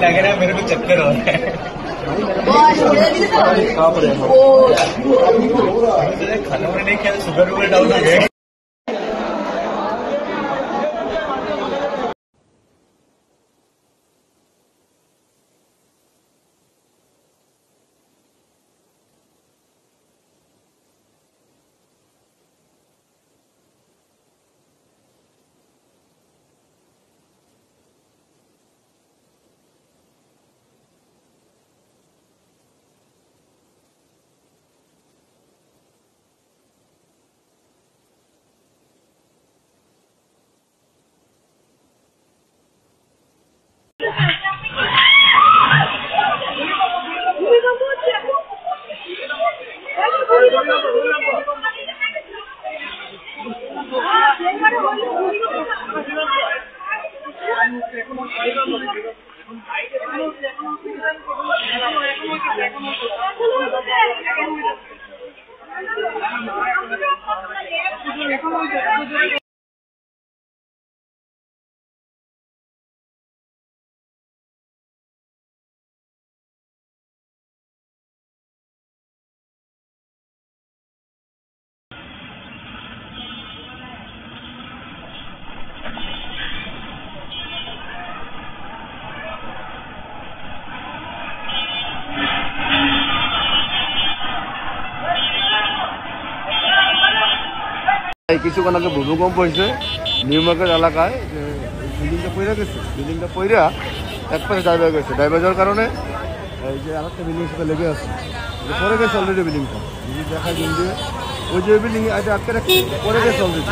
लग रहा है मेरे को चक्कर हो रहा है। खाना वाना नहीं किया, शुगर वुगर डाउन हो गया। কিছুক্ষণ আগে ভূমিকম্প হয়েছে নিউ মার্কেট এলাকায়, বিল্ডিংটা পড়ে গেছে। বিল্ডিংটা পড়া একপাশে ড্রাইভার গেছে, ড্রাইভার যাওয়ার কারণে এই যে আরেকটা বিল্ডিং সাথে লেগে আছে, পড়ে গেছে অলরেডি বিল্ডিংটা। যদি দেখা যায় যে ওই যে বিল্ডিং আগে আটকে রাখছে, পড়ে গেছে অলরেডি।